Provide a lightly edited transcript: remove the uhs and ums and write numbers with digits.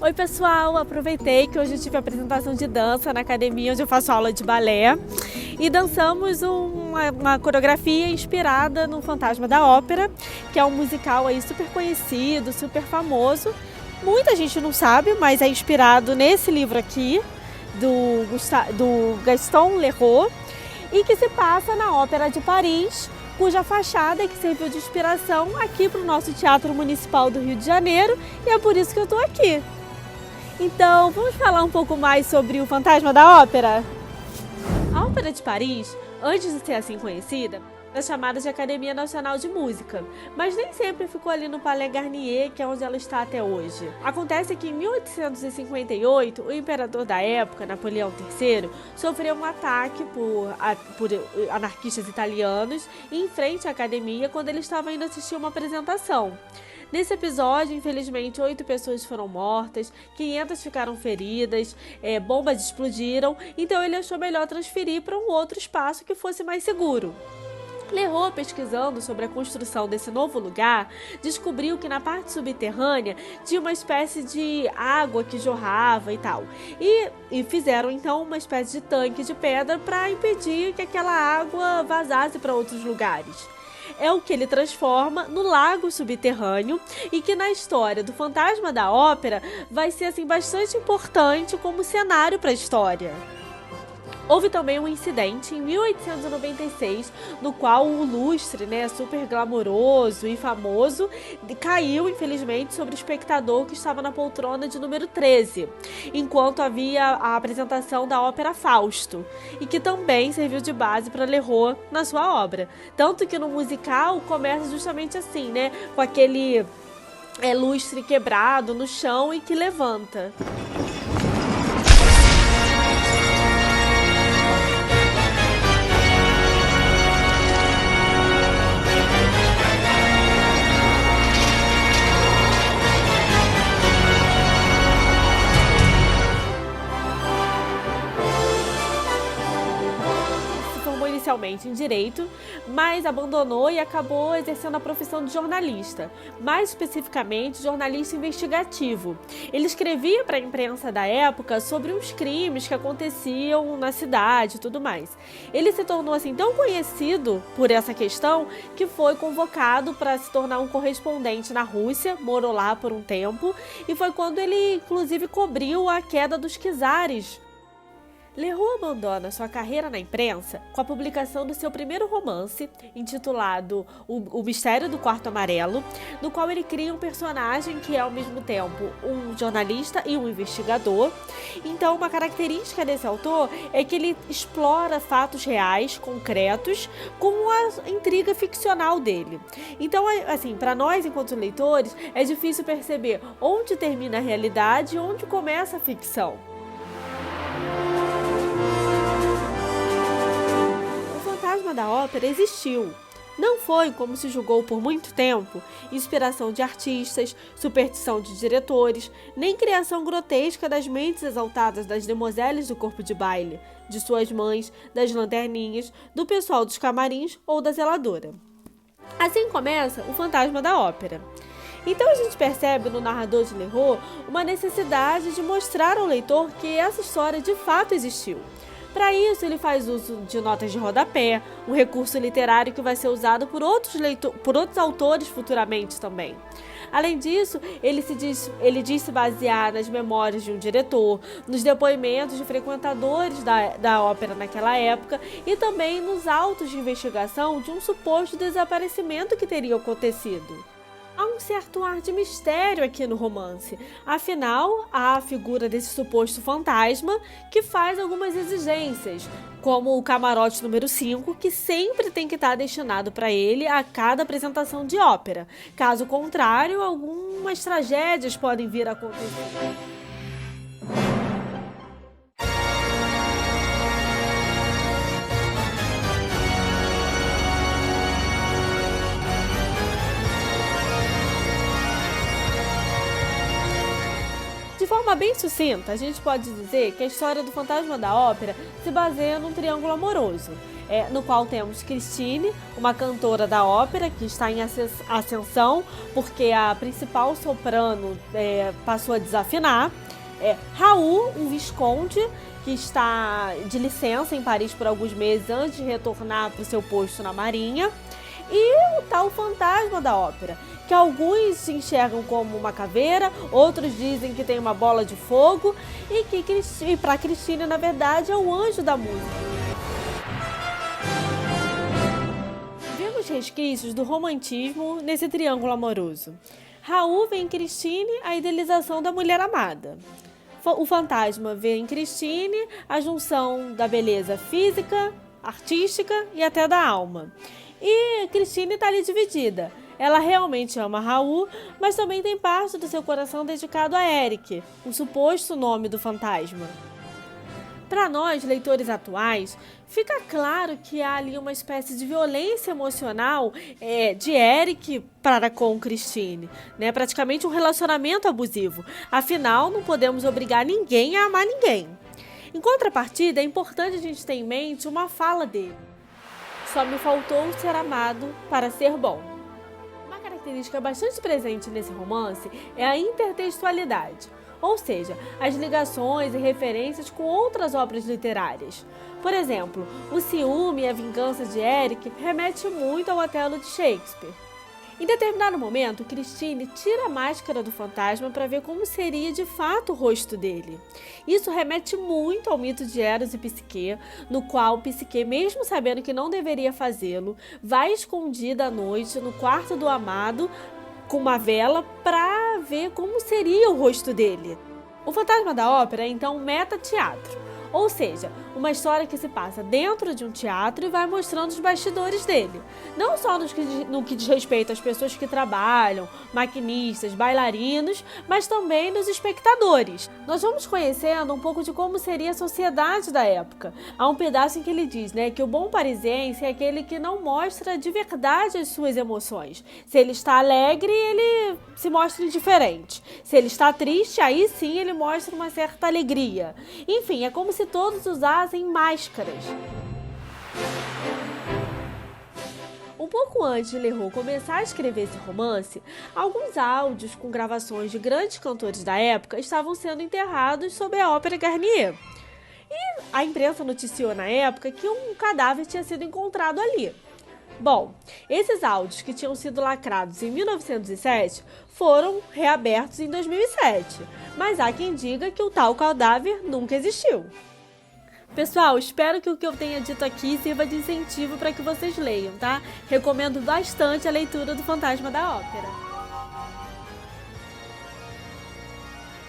Oi pessoal, aproveitei que hoje eu tive a apresentação de dança na academia onde eu faço aula de balé e dançamos uma coreografia inspirada no Fantasma da Ópera, que é um musical aí super conhecido, super famoso. Muita gente não sabe, mas é inspirado nesse livro aqui, do Gaston Leroux, e que se passa na Ópera de Paris, cuja fachada é que serviu de inspiração aqui para o nosso Teatro Municipal do Rio de Janeiro, e é por isso que eu estou aqui. Então, vamos falar um pouco mais sobre o Fantasma da Ópera? A Ópera de Paris, antes de ser assim conhecida, era chamada de Academia Nacional de Música, mas nem sempre ficou ali no Palais Garnier, que é onde ela está até hoje. Acontece que em 1858, o imperador da época, Napoleão III, sofreu um ataque por anarquistas italianos em frente à academia quando ele estava indo assistir uma apresentação. Nesse episódio, infelizmente, 8 pessoas foram mortas, 500 ficaram feridas, bombas explodiram, então ele achou melhor transferir para um outro espaço que fosse mais seguro. Leroux, pesquisando sobre a construção desse novo lugar, descobriu que na parte subterrânea tinha uma espécie de água que jorrava e tal. E fizeram então uma espécie de tanque de pedra para impedir que aquela água vazasse para outros lugares. É o que ele transforma no lago subterrâneo e que na história do Fantasma da Ópera vai ser assim bastante importante como cenário para a história. Houve também um incidente em 1896, no qual o lustre, super glamouroso e famoso, caiu, infelizmente, sobre o espectador que estava na poltrona de número 13, enquanto havia a apresentação da ópera Fausto, e que também serviu de base para Leroux na sua obra. Tanto que no musical começa justamente assim, com aquele lustre quebrado no chão e que levanta. Inicialmente em Direito, mas abandonou e acabou exercendo a profissão de jornalista, mais especificamente jornalista investigativo. Ele escrevia para a imprensa da época sobre os crimes que aconteciam na cidade e tudo mais. Ele se tornou assim tão conhecido por essa questão que foi convocado para se tornar um correspondente na Rússia, morou lá por um tempo, e foi quando ele inclusive cobriu a queda dos czares. Leroux abandona sua carreira na imprensa com a publicação do seu primeiro romance, intitulado O Mistério do Quarto Amarelo, no qual ele cria um personagem que é ao mesmo tempo um jornalista e um investigador. Então, uma característica desse autor é que ele explora fatos reais, concretos, com a intriga ficcional dele. Então, assim, para nós, enquanto leitores, é difícil perceber onde termina a realidade e onde começa a ficção. O Fantasma da Ópera existiu. Não foi, como se julgou por muito tempo, inspiração de artistas, superstição de diretores, nem criação grotesca das mentes exaltadas das demoiselles do corpo de baile, de suas mães, das lanterninhas, do pessoal dos camarins ou da zeladora. Assim começa o Fantasma da Ópera. Então a gente percebe no narrador de Leroux uma necessidade de mostrar ao leitor que essa história de fato existiu. Para isso, ele faz uso de notas de rodapé, um recurso literário que vai ser usado por outros autores futuramente também. Além disso, ele diz se basear nas memórias de um diretor, nos depoimentos de frequentadores da ópera naquela época e também nos autos de investigação de um suposto desaparecimento que teria acontecido. Há um certo ar de mistério aqui no romance, afinal, há a figura desse suposto fantasma que faz algumas exigências, como o camarote número 5, que sempre tem que estar destinado para ele a cada apresentação de ópera. Caso contrário, algumas tragédias podem vir a acontecer. De forma bem sucinta, a gente pode dizer que a história do Fantasma da Ópera se baseia num triângulo amoroso. no qual temos Christine, uma cantora da ópera que está em ascensão, porque a principal soprano passou a desafinar. Raul, um visconde que está de licença em Paris por alguns meses antes de retornar para o seu posto na Marinha. E o tal fantasma da ópera, que alguns enxergam como uma caveira, outros dizem que tem uma bola de fogo e que para Christine, na verdade, é o anjo da música. Vemos resquícios do romantismo nesse triângulo amoroso. Raul vê em Christine a idealização da mulher amada. O fantasma vê em Christine a junção da beleza física, artística e até da alma. E Christine está ali dividida. Ela realmente ama Raul, mas também tem parte do seu coração dedicado a Eric, o suposto nome do fantasma. Para nós, leitores atuais, fica claro que há ali uma espécie de violência emocional de Eric para com Christine, né? Praticamente um relacionamento abusivo. Afinal, não podemos obrigar ninguém a amar ninguém. Em contrapartida, é importante a gente ter em mente uma fala dele. Só me faltou ser amado para ser bom. Uma característica bastante presente nesse romance é a intertextualidade, ou seja, as ligações e referências com outras obras literárias. Por exemplo, o ciúme e a vingança de Eric remete muito ao Otelo de Shakespeare. Em determinado momento, Christine tira a máscara do fantasma para ver como seria de fato o rosto dele. Isso remete muito ao mito de Eros e Psique, no qual Psique, mesmo sabendo que não deveria fazê-lo, vai escondida à noite no quarto do amado com uma vela para ver como seria o rosto dele. O Fantasma da Ópera é então um meta-teatro, ou seja, uma história que se passa dentro de um teatro e vai mostrando os bastidores dele. Não só no que diz respeito às pessoas que trabalham, maquinistas, bailarinos, mas também nos espectadores. Nós vamos conhecendo um pouco de como seria a sociedade da época. Há um pedaço em que ele diz, que o bom parisiense é aquele que não mostra de verdade as suas emoções. Se ele está alegre, ele se mostra indiferente. Se ele está triste, aí sim ele mostra uma certa alegria. Enfim, é como se todos usassem máscaras. Um pouco antes de Leroux começar a escrever esse romance, alguns áudios com gravações de grandes cantores da época estavam sendo enterrados sob a Ópera Garnier. E a imprensa noticiou na época que um cadáver tinha sido encontrado ali. Bom, esses áudios que tinham sido lacrados em 1907 foram reabertos em 2007, mas há quem diga que o tal cadáver nunca existiu. Pessoal, espero que o que eu tenha dito aqui sirva de incentivo para que vocês leiam, tá? Recomendo bastante a leitura do Fantasma da Ópera.